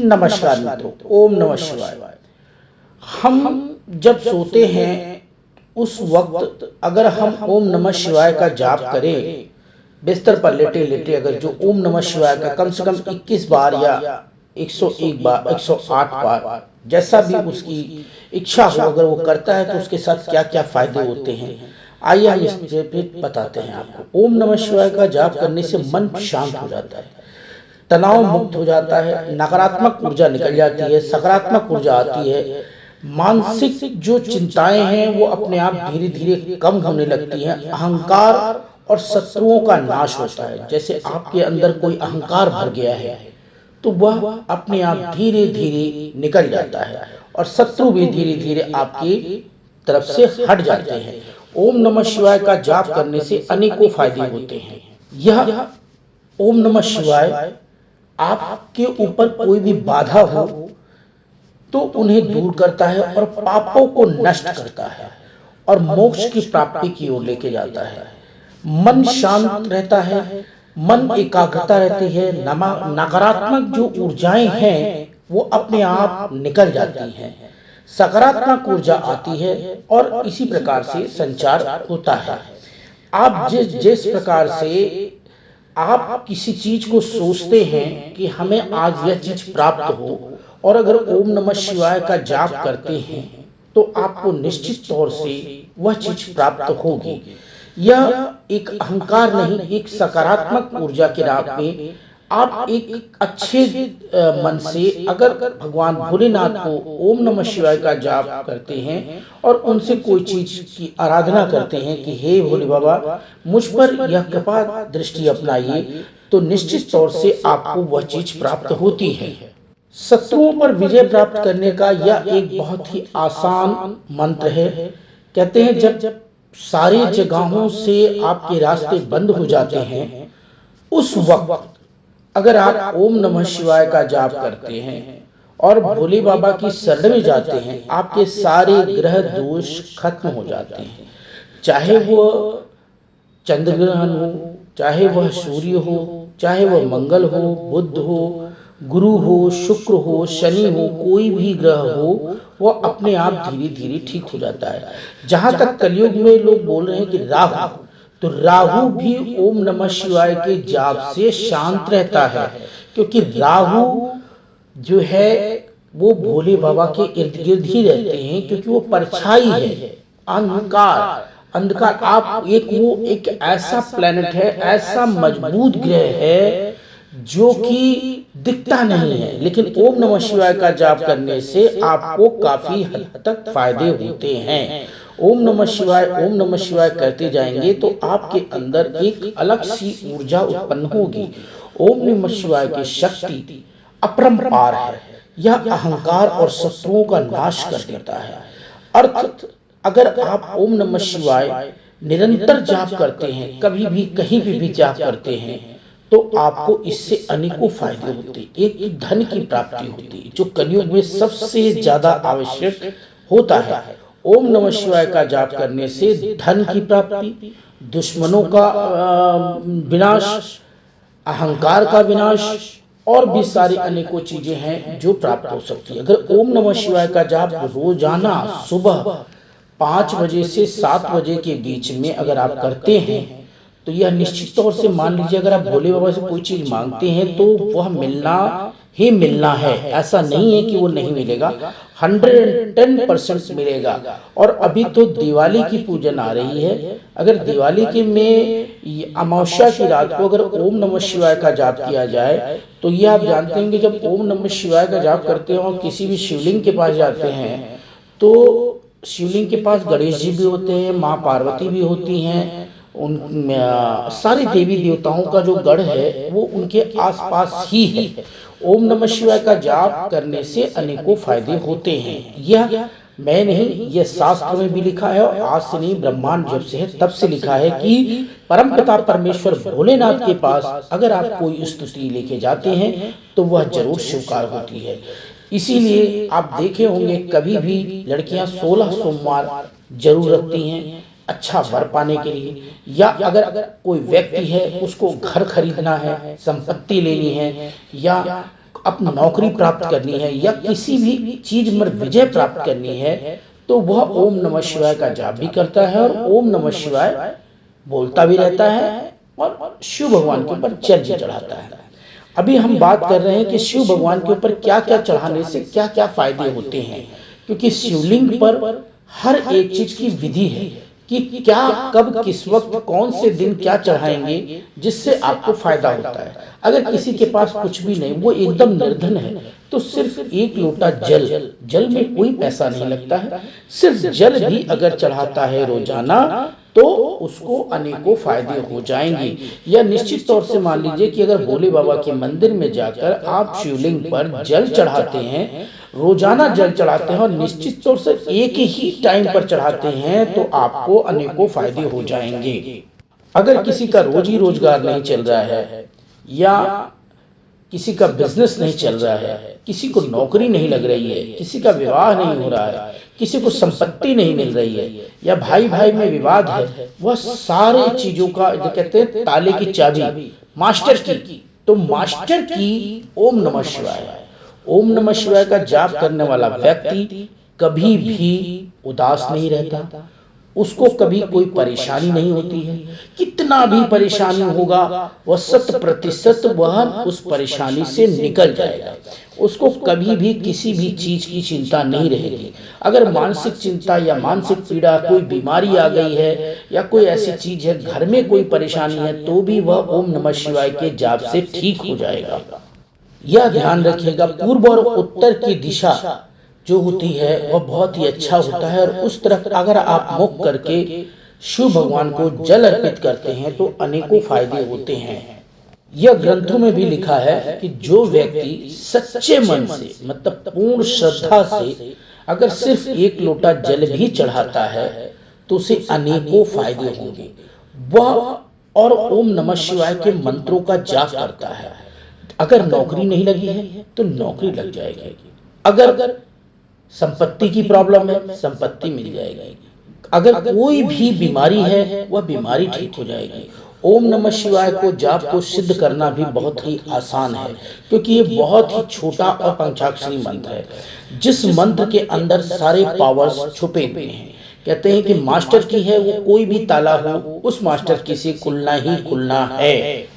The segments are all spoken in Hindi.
नमस्कार मित्रों, ओम नमः शिवाय। हम जब सोते हैं उस वक्त अगर हम ओम नमः शिवाय का जाप करें, बिस्तर पर लेटे लेटे अगर जो ओम नमः शिवाय का कम से कम 21 बार या 101 बार 108 बार जैसा भी उसकी इच्छा हो अगर वो करता है तो उसके साथ क्या क्या फायदे होते हैं, आइए हम इस पे बताते हैं आपको। ओम नमः शिवाय का जाप करने से मन शांत हो जाता है, तनाव मुक्त हो जाता है, नकारात्मक ऊर्जा निकल जाती है, सकारात्मक ऊर्जा आती है। मानसिक जो चिंताएं हैं वो अपने आप धीरे धीरे कम होने लगती हैं। अहंकार और शत्रुओं का नाश होता है। जैसे आपके अंदर कोई अहंकार भर गया है तो वह अपने आप धीरे धीरे निकल जाता है और शत्रु भी धीरे धीरे आपकी तरफ से हट जाते हैं। ओम नमः शिवाय का जाप करने से अनेकों फायदे होते हैं। यह ओम नमः शिवाय आपके ऊपर कोई भी बाधा हो तो उन्हें दूर करता है और पापों को नष्ट करता है और मोक्ष की प्राप्ति की ओर लेके जाता है। मन शांत रहता है, मन एकाग्रता रहती है, नकारात्मक जो ऊर्जाएं हैं वो अपने आप निकल जाती हैं, सकारात्मक ऊर्जा आती है और इसी प्रकार से संचार होता है। आप जिस प्रकार से आप किसी चीज को सोचते हैं कि हमें आज यह चीज प्राप्त हो और अगर ओम नमः शिवाय का जाप करते हैं तो आपको निश्चित तौर से वह चीज प्राप्त होगी। यह एक अहंकार नहीं, एक सकारात्मक ऊर्जा के राह में आप एक अच्छे मन से अगर भगवान भोलेनाथ को ओम नमः शिवाय का जाप करते हैं और उनसे कोई चीज की आराधना करते हैं कि हे भोले बाबा मुझ पर यह कृपा दृष्टि अपनाइए, तो निश्चित तौर से आपको वह चीज प्राप्त होती है। शत्रुओं पर विजय प्राप्त करने का यह एक बहुत ही आसान मंत्र है। कहते हैं जब सारी जगहों से आपके रास्ते बंद हो जाते हैं उस वक्त अगर आप ओम नमः शिवाय का जाप करते हैं और भोले बाबा की शरण में जाते हैं, आपके सारे ग्रह दोष खत्म हो जाते हैं। चाहे वह चंद्र ग्रहण हो, चाहे वह सूर्य हो, चाहे वह मंगल हो, बुध हो, गुरु हो, शुक्र हो, शनि हो, कोई भी ग्रह हो वो अपने आप धीरे धीरे ठीक हो जाता है। जहां तक कलयुग में लोग बोल रहे हैं कि राहु, तो राहु भी ओम नमः शिवाय के जाप से शांत रहता है, क्योंकि राहु जो है वो भोले बाबा के इर्द गिर्द ही रहते हैं, क्योंकि वो परछाई है, अंधकार। आप एक ऐसा प्लेनेट है, ऐसा मजबूत ग्रह है जो कि दिखता नहीं है, लेकिन ओम नमः शिवाय का जाप करने से आपको काफी हद तक फायदे होते हैं। ओम नमः शिवाय करते जाएंगे तो आपके अंदर एक अलग सी ऊर्जा उत्पन्न होगी। ओम नमः शिवाय की शक्ति अपरंपार है, यह अहंकार और शत्रुओं का नाश कर देता है। अर्थ अगर आप ओम नमः शिवाय निरंतर जाप करते हैं, कभी भी कहीं भी जाप करते हैं, तो आपको इससे अनेकों फायदे होते हैं। एक धन की प्राप्ति होती है जो कलयुग में सबसे ज्यादा आवश्यक होता है। ओम नमः शिवाय का जाप करने से धन की प्राप्ति, दुश्मनों का विनाश, अहंकार का विनाश और भी सारी अनेकों चीजें हैं जो प्राप्त हो सकती है। अगर ओम नमः शिवाय का जाप रोजाना सुबह 5 बजे से 7 बजे के बीच में अगर आप करते हैं तो यह निश्चित तौर से, मान लीजिए अगर आप भोले बाबा से कोई चीज मांगते हैं तो वह मिलना ही मिलना है, ऐसा नहीं है कि वो नहीं मिलेगा, 110% मिलेगा। और अभी तो दिवाली की पूजन आ रही है, अगर दिवाली के में अमावस्या की रात को अगर ओम नमः शिवाय का जाप किया जाए तो ये आप जानते होंगे, जब ओम नमः शिवाय का जाप करते हैं और किसी भी शिवलिंग के पास जाते हैं तो शिवलिंग के पास गणेश जी भी होते हैं, माँ पार्वती भी होती हैं, उन सारे देवी देवताओं का जो गढ़ है वो उनके आसपास ही है। ओम नमः शिवाय का जाप करने से अनेकों फायदे होते हैं। यह मैं नहीं, यह शास्त्र में भी लिखा है और आज से नहीं, ब्रह्मांड जब से है तब से लिखा है कि परमपिता परमेश्वर भोलेनाथ के पास अगर आप कोई स्तुति लेके जाते हैं तो वह जरूर स्वीकार होती है। इसीलिए आप देखे होंगे कभी भी लड़कियां 16 सोमवार जरूर रखती हैं अच्छा वर पाने के लिए, या अगर कोई व्यक्ति है उसको घर खरीदना है, संपत्ति लेनी है, या अब नौकरी प्राप्त करनी है या किसी भी चीज में विजय प्राप्त करनी है तो वह ओम नमः शिवाय का जाप भी करता है और ओम नमः शिवाय बोलता भी रहता है और शिव भगवान के ऊपर जल भी चढ़ाता है। अभी हम बात कर रहे हैं कि शिव भगवान के ऊपर क्या क्या चढ़ाने से क्या क्या फायदे होते हैं, क्योंकि शिवलिंग पर हर एक चीज की विधि है कि क्या कब किस वक्त कौन से दिन क्या चढ़ाएंगे जिससे आपको फायदा होता है। अगर किसी के पास कुछ भी नहीं, वो एकदम निर्धन है, तो सिर्फ एक लोटा जल में कोई पैसा नहीं लगता है, सिर्फ जल भी अगर चढ़ाता है रोजाना तो उसको अनेकों फायदे हो जाएंगे। या निश्चित तौर से मान लीजिए कि अगर भोले बाबा के मंदिर में जाकर आप शिवलिंग पर जल चढ़ाते हैं, रोजाना जल चढ़ाते हैं और निश्चित तौर से एक ही टाइम पर चढ़ाते हैं तो आपको अनेकों फायदे हो जाएंगे। अगर किसी का रोजी रोजगार नहीं चल रहा है या किसी का बिजनेस नहीं चल रहा है, किसी को नौकरी नहीं लग रही है, किसी का विवाह नहीं हो रहा है, किसी को संपत्ति नहीं मिल रही है या भाई भाई में विवाद है, वह सारे चीजों का जो कहते हैं ताले की चाबी मास्टर की, तो मास्टर की ओम नमः शिवाय है। ओम नमः शिवाय का जाप करने वाला व्यक्ति कभी भी उदास नहीं रहता, उसको कभी कोई परेशानी नहीं होती है। कितना भी परेशानी होगा वह 100% वह उस परेशानी से निकल जाएगा, उसको कभी भी किसी भी चीज की चिंता नहीं रहेगी। अगर मानसिक चिंता या मानसिक पीड़ा, कोई बीमारी आ गई है या कोई ऐसी चीज है, घर में कोई परेशानी है, तो भी वह ओम नमः शिवाय के जाप से ठीक हो जाएगा। यह ध्यान रखिएगा, पूर्व और उत्तर की दिशा जो होती है वह बहुत ही अच्छा होता है और उस तरफ अगर आप मुख करके शिव भगवान को जल अर्पित करते हैं तो अनेकों फायदे होते हैं। यह ग्रंथों में भी लिखा है कि जो व्यक्ति सच्चे मन से मतलब पूर्ण श्रद्धा से अगर सिर्फ एक लोटा जल भी चढ़ाता है तो उसे अनेकों फायदे होंगे। वह और ओम नमः शिवाय के मंत्रों का जाप करता है। अगर नौकरी नहीं लगी है तो नौकरी लग जाएगी, अगर संपत्ति की प्रॉब्लम है संपत्ति मिल जाएगी, अगर कोई भी बीमारी है वह बीमारी ठीक हो जाएगी। ओम नमः शिवाय को जाप को सिद्ध करना भी बहुत ही आसान है, क्योंकि ये बहुत ही छोटा और पंचाक्षरी मंत्र है, जिस मंत्र के अंदर सारे पावर्स छुपे हुए हैं। कहते हैं कि मास्टर की है वो कोई भी ताला हो, उस मास्टर की से खुलना ही खुलना है।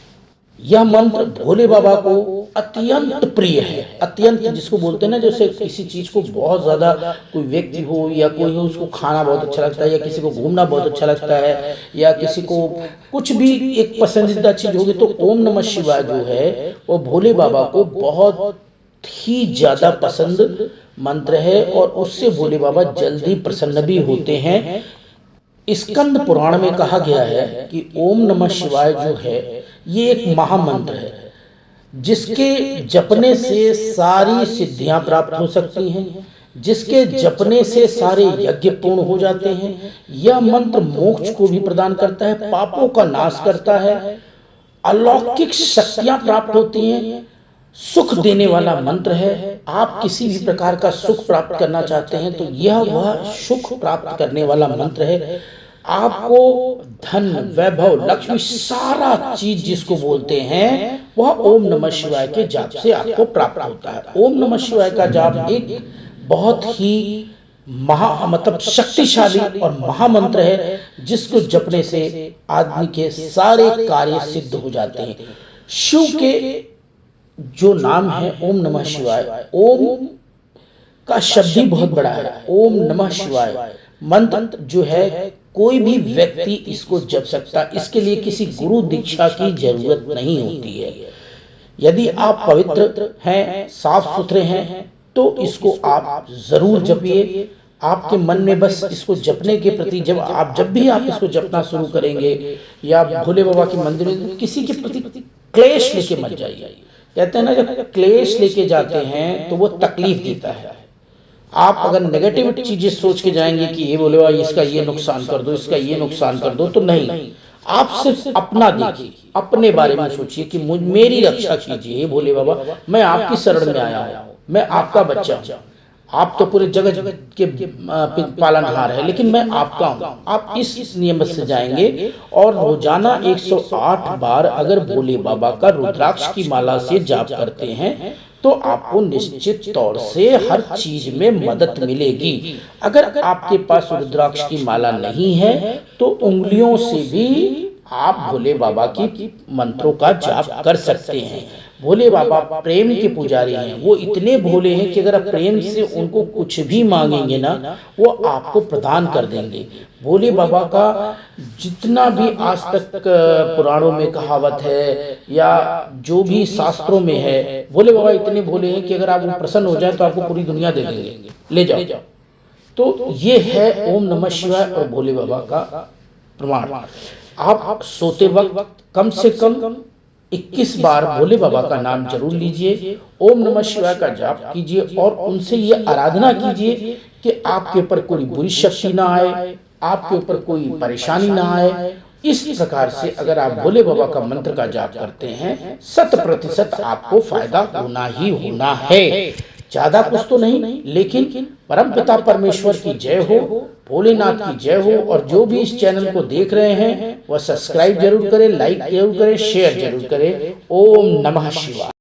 यह मंत्र भोले बाबा को अत्यंत प्रिय है। अत्यंत जिसको बोलते हैं ना, जैसे किसी चीज को बहुत ज्यादा कोई व्यक्ति हो या कोई हो उसको खाना बहुत अच्छा लगता है, या किसी को घूमना बहुत अच्छा लगता है, या किसी को कुछ भी एक पसंदीदा चीज होगी, तो ओम नमः शिवाय जो है वो भोले बाबा को बहुत ही ज्यादा पसंद मंत्र है और उससे भोले बाबा जल्दी प्रसन्न भी होते हैं। स्कंद पुराण में कहा गया है कि ओम नमः शिवाय जो है ये एक महामंत्र है, जिसके जपने से सारी सिद्धियां प्राप्त हो सकती हैं, जिसके जपने से सारे यज्ञ पूर्ण हो जाते हैं। यह मंत्र मोक्ष को भी प्रदान करता है, पापों का नाश करता है, अलौकिक शक्तियां प्राप्त होती हैं, सुख देने वाला मंत्र है। आप किसी भी प्रकार का सुख प्राप्त करना चाहते हैं तो यह वह सुख प्राप्त करने वाला मंत्र है। आपको धन, वैभव, लक्ष्मी, सारा चीज जिसको बोलते हैं वह ओम नमः शिवाय के जाप से आपको प्राप्त होता है। ओम नमः शिवाय का जाप एक बहुत ही मतलब शक्तिशाली और महामंत्र है, जिसको जपने से आदमी के सारे कार्य सिद्ध हो जाते हैं। शिव के जो नाम है ओम नमः शिवाय, ओम का शब्द ही बहुत बड़ा है। ओम नमः शिवाय मंत्र जो है कोई भी व्यक्ति इसको जप सकता, इसके लिए किसी गुरु दीक्षा की जरूरत नहीं होती है। यदि आप पवित्र हैं, साफ सुथरे हैं, तो इसको आप जरूर जपिए। आपके मन में बस इसको जपने के प्रति जब भी आप इसको जपना शुरू करेंगे या भोले बाबा के मंदिर में किसी के प्रति क्लेश लेके मत जाइए। कहते हैं ना, जब क्लेश लेके जाते हैं तो वो तकलीफ देता है। आप अगर नेगेटिव चीजें सोच के जाएंगे कि ये बोले बाबा इसका ये नुकसान कर दो, इसका ये नुकसान कर दो, तो नहीं। आप सिर्फ अपना देखिए, अपने बारे में सोचिए कि मेरी रक्षा कीजिए भोले बाबा, मैं आपकी शरण में आया हूँ, मैं आपका बच्चा हूँ। आप तो पूरे जगत के पालनहार है, लेकिन मैं आपका हूँ। आप इस नियम से जाएंगे और रोजाना 108 बार अगर भोले बाबा का रुद्राक्ष की माला से जाप करते हैं तो आपको निश्चित तौर से हर चीज में मदद मिलेगी। अगर आपके पास रुद्राक्ष की माला नहीं है तो उंगलियों से भी आप भोले बाबा की मंत्रों का जाप कर सकते हैं। भोले बाबा प्रेम के पुजारी हैं, वो इतने भोले हैं कि अगर आप प्रेम से उनको कुछ भी मांगेंगे ना, वो आपको प्रदान कर देंगे। भोले बाबा का जितना भी आज तक पुराणों में कहावत है या जो भी शास्त्रों में है, भोले बाबा इतने भोले हैं कि अगर आप प्रसन्न हो जाए तो आपको पूरी दुनिया दे देंगे, ले जाओ। तो ये है ओम नमः शिवाय और भोले बाबा का प्रमाण। आप सोते वक्त कम से कम 21 बार भोले बाबा का नाम जरूर लीजिए, ओम नमः शिवाय का जाप कीजिए और उनसे ये आराधना कीजिए कि आपके ऊपर कोई बुरी शक्ति ना आए, आपके ऊपर कोई परेशानी ना आए। इस प्रकार से अगर आप भोले बाबा का मंत्र का जाप करते हैं 100% आपको फायदा होना ही होना है। ज्यादा कुछ तो नहीं, लेकिन परमपिता परमेश्वर की जय हो, भोलेनाथ की जय हो। और जो भी इस चैनल को देख रहे हैं वह सब्सक्राइब जरूर करें, लाइक जरूर करें, शेयर जरूर करें। ओम नमः शिवाय।